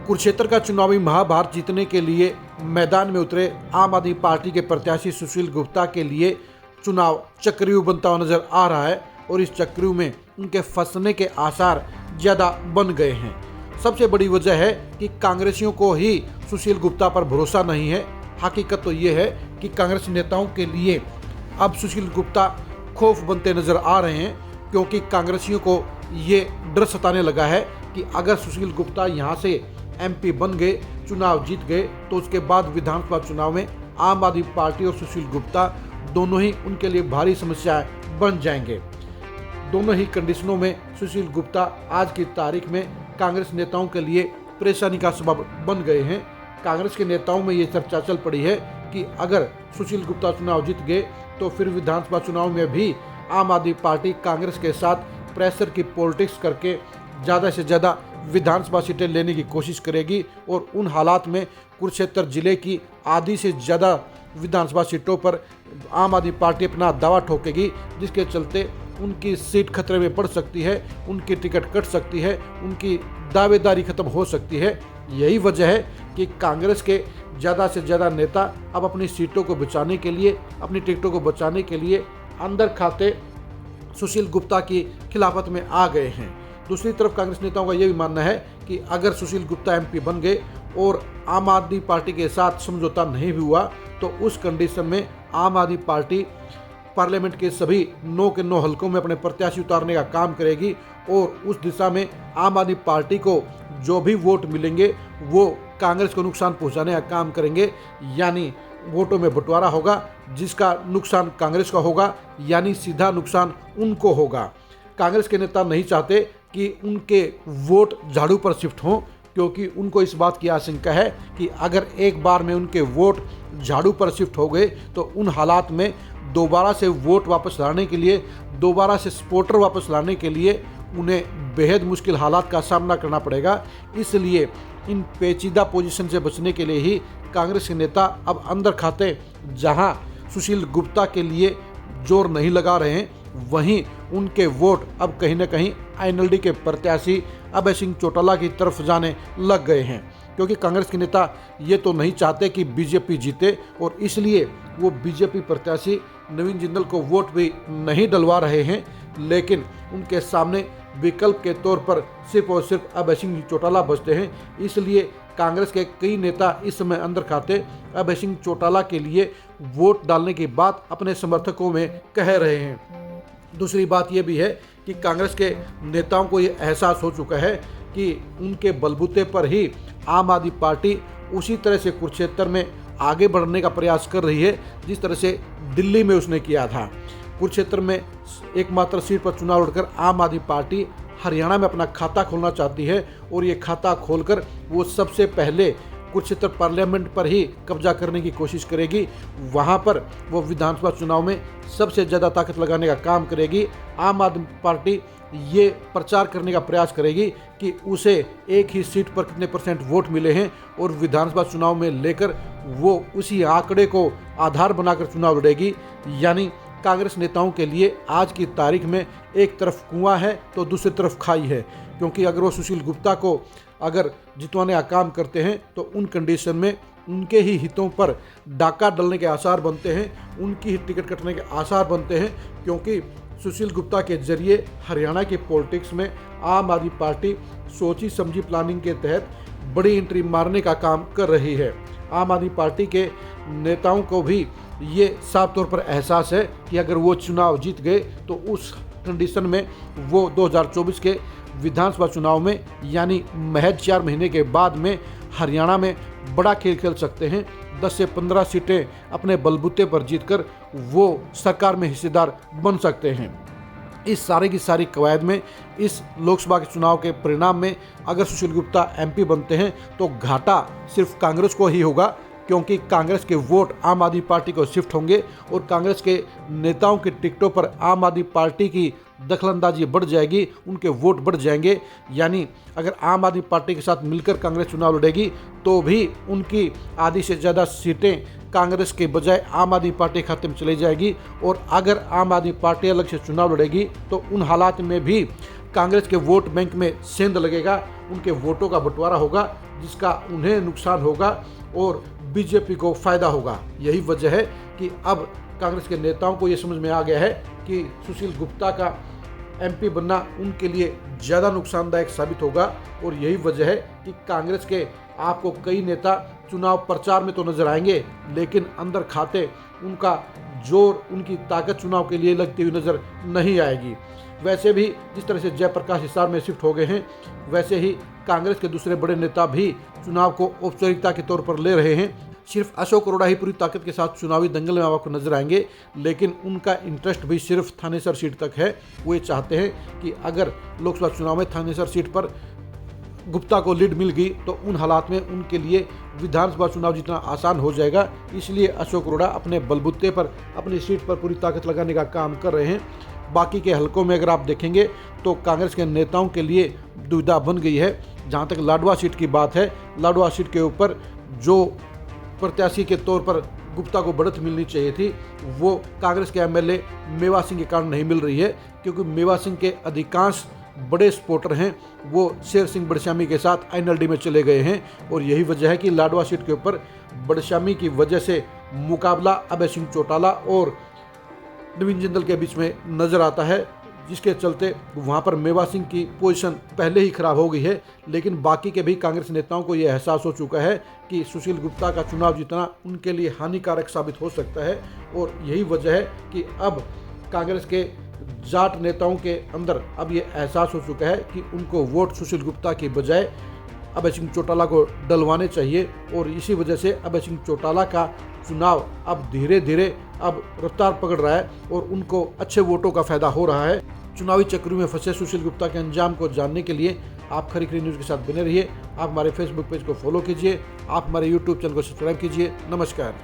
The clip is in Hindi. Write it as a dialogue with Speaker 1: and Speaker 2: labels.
Speaker 1: कुरुक्षेत्र का चुनावी महाभारत जीतने के लिए मैदान में उतरे आम आदमी पार्टी के प्रत्याशी सुशील गुप्ता के लिए चुनाव चक्रव्यूह बनता हुआ नजर आ रहा है और इस चक्रव्यूह में उनके फंसने के आसार ज़्यादा बन गए हैं। सबसे बड़ी वजह है कि कांग्रेसियों को ही सुशील गुप्ता पर भरोसा नहीं है। हकीकत तो ये है कि कांग्रेस नेताओं के लिए अब सुशील गुप्ता खौफ बनते नजर आ रहे हैं, क्योंकि कांग्रेसियों को ये डर सताने लगा है कि अगर सुशील गुप्ता यहाँ से एमपी बन गए, चुनाव जीत गए, तो उसके बाद विधानसभा चुनाव में आम आदमी पार्टी और सुशील गुप्ता दोनों ही उनके लिए भारी समस्याएं बन जाएंगे। दोनों ही कंडीशनों में सुशील गुप्ता आज की तारीख में कांग्रेस नेताओं के लिए परेशानी का सबब बन गए हैं। कांग्रेस के नेताओं में ये चर्चा चल पड़ी है कि अगर सुशील गुप्ता चुनाव जीत गए तो फिर विधानसभा चुनाव में भी आम आदमी पार्टी कांग्रेस के साथ प्रेशर की पॉलिटिक्स करके ज़्यादा से ज़्यादा विधानसभा सीटें लेने की कोशिश करेगी और उन हालात में कुरुक्षेत्र जिले की आधी से ज़्यादा विधानसभा सीटों पर आम आदमी पार्टी अपना दावा ठोकेगी, जिसके चलते उनकी सीट खतरे में पड़ सकती है, उनकी टिकट कट सकती है, उनकी दावेदारी खत्म हो सकती है। यही वजह है कि कांग्रेस के ज़्यादा से ज़्यादा नेता अब अपनी सीटों को बचाने के लिए, अपनी टिकटों को बचाने के लिए अंदर खाते सुशील गुप्ता की खिलाफत में आ गए हैं। दूसरी तरफ कांग्रेस नेताओं का यह भी मानना है कि अगर सुशील गुप्ता एमपी बन गए और आम आदमी पार्टी के साथ समझौता नहीं भी हुआ तो उस कंडीशन में आम आदमी पार्टी पार्लियामेंट के सभी 9 के 9 हलकों में अपने प्रत्याशी उतारने का काम करेगी और उस दिशा में आम आदमी पार्टी को जो भी वोट मिलेंगे वो कांग्रेस को नुकसान पहुंचाने का काम करेंगे। यानी वोटों में बंटवारा होगा, जिसका नुकसान कांग्रेस का होगा, यानी सीधा नुकसान उनको होगा। कांग्रेस के नेता नहीं चाहते कि उनके वोट झाड़ू पर शिफ्ट हों, क्योंकि उनको इस बात की आशंका है कि अगर एक बार में उनके वोट झाड़ू पर शिफ्ट हो गए तो उन हालात में दोबारा से वोट वापस लाने के लिए, दोबारा से सपोर्टर वापस लाने के लिए उन्हें बेहद मुश्किल हालात का सामना करना पड़ेगा। इसलिए इन पेचीदा पोजीशन से बचने के लिए ही कांग्रेस के नेता अब अंदर खाते जहां सुशील गुप्ता के लिए जोर नहीं लगा रहे हैं, वहीं उनके वोट अब कहीं न कहीं आईएनएलडी के प्रत्याशी अभय सिंह चौटाला की तरफ जाने लग गए हैं, क्योंकि कांग्रेस के नेता ये तो नहीं चाहते कि बीजेपी जीते और इसलिए वो बीजेपी प्रत्याशी नवीन जिंदल को वोट भी नहीं डलवा रहे हैं। लेकिन उनके सामने विकल्प के तौर पर सिर्फ और सिर्फ अभय सिंह चौटाला बचते हैं। इसलिए कांग्रेस के कई नेता इस समय अंदर खाते अभय सिंह चौटाला के लिए वोट डालने की बात अपने समर्थकों में कह रहे हैं। दूसरी बात यह भी है कि कांग्रेस के नेताओं को ये एहसास हो चुका है कि उनके बलबूते पर ही आम आदमी पार्टी उसी तरह से कुरुक्षेत्र में आगे बढ़ने का प्रयास कर रही है जिस तरह से दिल्ली में उसने किया था। कुरुक्षेत्र में एकमात्र सीट पर चुनाव लड़कर आम आदमी पार्टी हरियाणा में अपना खाता खोलना चाहती है और ये खाता खोलकर वो सबसे पहले कुरुक्षेत्र पार्लियामेंट पर ही कब्जा करने की कोशिश करेगी। वहाँ पर वो विधानसभा चुनाव में सबसे ज़्यादा ताकत लगाने का काम करेगी। आम आदमी पार्टी ये प्रचार करने का प्रयास करेगी कि उसे एक ही सीट पर कितने % वोट मिले हैं और विधानसभा चुनाव में लेकर वो उसी आंकड़े को आधार बनाकर चुनाव लड़ेगी। यानी कांग्रेस नेताओं के लिए आज की तारीख में एक तरफ कुआं है तो दूसरी तरफ खाई है, क्योंकि अगर वो सुशील गुप्ता को अगर जितवाने का काम करते हैं तो उन कंडीशन में उनके ही हितों पर डाका डलने के आसार बनते हैं, उनकी ही टिकट कटने के आसार बनते हैं, क्योंकि सुशील गुप्ता के जरिए हरियाणा की पॉलिटिक्स में आम आदमी पार्टी सोची समझी प्लानिंग के तहत बड़ी एंट्री मारने का काम कर रही है। आम आदमी पार्टी के नेताओं को भी ये साफ तौर पर एहसास है कि अगर वो चुनाव जीत गए तो उस कंडीशन में वो 2024 के विधानसभा चुनाव में यानी महज 4 महीने के बाद में हरियाणा में बड़ा खेल खेल सकते हैं। 10 से 15 सीटें अपने बलबूते पर जीतकर वो सरकार में हिस्सेदार बन सकते हैं। इस सारे की सारी कवायद में इस लोकसभा के चुनाव के परिणाम में अगर सुशील गुप्ता एमपी बनते हैं तो घाटा सिर्फ कांग्रेस को ही होगा, क्योंकि कांग्रेस के वोट आम आदमी पार्टी को शिफ्ट होंगे और कांग्रेस के नेताओं की टिकटों पर आम आदमी पार्टी की दखलंदाजी बढ़ जाएगी, उनके वोट बढ़ जाएंगे। यानी अगर आम आदमी पार्टी के साथ मिलकर कांग्रेस चुनाव लड़ेगी तो भी उनकी आधी से ज़्यादा सीटें कांग्रेस के बजाय आम आदमी पार्टी खाते में चली जाएगी। और अगर आम आदमी पार्टी अलग से चुनाव लड़ेगी तो उन हालात में भी कांग्रेस के वोट बैंक में सेंध लगेगा, उनके वोटों का बंटवारा होगा, जिसका उन्हें नुकसान होगा और बीजेपी को फायदा होगा। यही वजह है कि अब कांग्रेस के नेताओं को ये समझ में आ गया है कि सुशील गुप्ता का एमपी बनना उनके लिए ज़्यादा नुकसानदायक साबित होगा। और यही वजह है कि कांग्रेस के आपको कई नेता चुनाव प्रचार में तो नजर आएंगे, लेकिन अंदर खाते उनका जोर, उनकी ताकत चुनाव के लिए लगती हुई नजर नहीं आएगी। वैसे भी जिस तरह से जयप्रकाश हिसार में शिफ्ट हो गए हैं, वैसे ही कांग्रेस के दूसरे बड़े नेता भी चुनाव को औपचारिकता के तौर पर ले रहे हैं। सिर्फ अशोक अरोड़ा ही पूरी ताकत के साथ चुनावी दंगल में आपको नजर आएंगे, लेकिन उनका इंटरेस्ट भी सिर्फ थानेसर सीट तक है। वो ये चाहते हैं कि अगर लोकसभा चुनाव में थानेसर सीट पर गुप्ता को लीड मिल गई तो उन हालात में उनके लिए विधानसभा चुनाव जीतना आसान हो जाएगा। इसलिए अशोक अरोड़ा अपने बलबूते पर अपनी सीट पर पूरी ताकत लगाने का काम कर रहे हैं। बाकी के हलकों में अगर आप देखेंगे तो कांग्रेस के नेताओं के लिए दुविधा बन गई है। जहां तक लाडवा सीट की बात है, लाडवा सीट के ऊपर जो प्रत्याशी के तौर पर गुप्ता को बढ़त मिलनी चाहिए थी, वो कांग्रेस के एमएलए मेवा सिंह के कारण नहीं मिल रही है, क्योंकि मेवा सिंह के अधिकांश बड़े सपोर्टर हैं वो शेर सिंह बड़श्यामी के साथ एनएलडी में चले गए हैं। और यही वजह है कि लाडवा सीट के ऊपर बड़श्यामी की वजह से मुकाबला अभय सिंह चौटाला और नवीन जिंदल के बीच में नजर आता है, जिसके चलते वहां पर मेवा सिंह की पोजीशन पहले ही खराब हो गई है। लेकिन बाकी के भी कांग्रेस नेताओं को यह एहसास हो चुका है कि सुशील गुप्ता का चुनाव जीतना उनके लिए हानिकारक साबित हो सकता है। और यही वजह है कि अब कांग्रेस के जाट नेताओं के अंदर अब ये एहसास हो चुका है कि उनको वोट सुशील गुप्ता की बजाय अभय सिंह चौटाला को डलवाने चाहिए। और इसी वजह से अभय सिंह चौटाला का चुनाव अब धीरे धीरे अब रफ्तार पकड़ रहा है और उनको अच्छे वोटों का फायदा हो रहा है। चुनावी चक्रों में फंसे सुशील गुप्ता के अंजाम को जानने के लिए आप खरी खरी न्यूज़ के साथ बने रहिए। आप हमारे फेसबुक पेज को फॉलो कीजिए, आप हमारे यूट्यूब चैनल को सब्सक्राइब कीजिए। नमस्कार।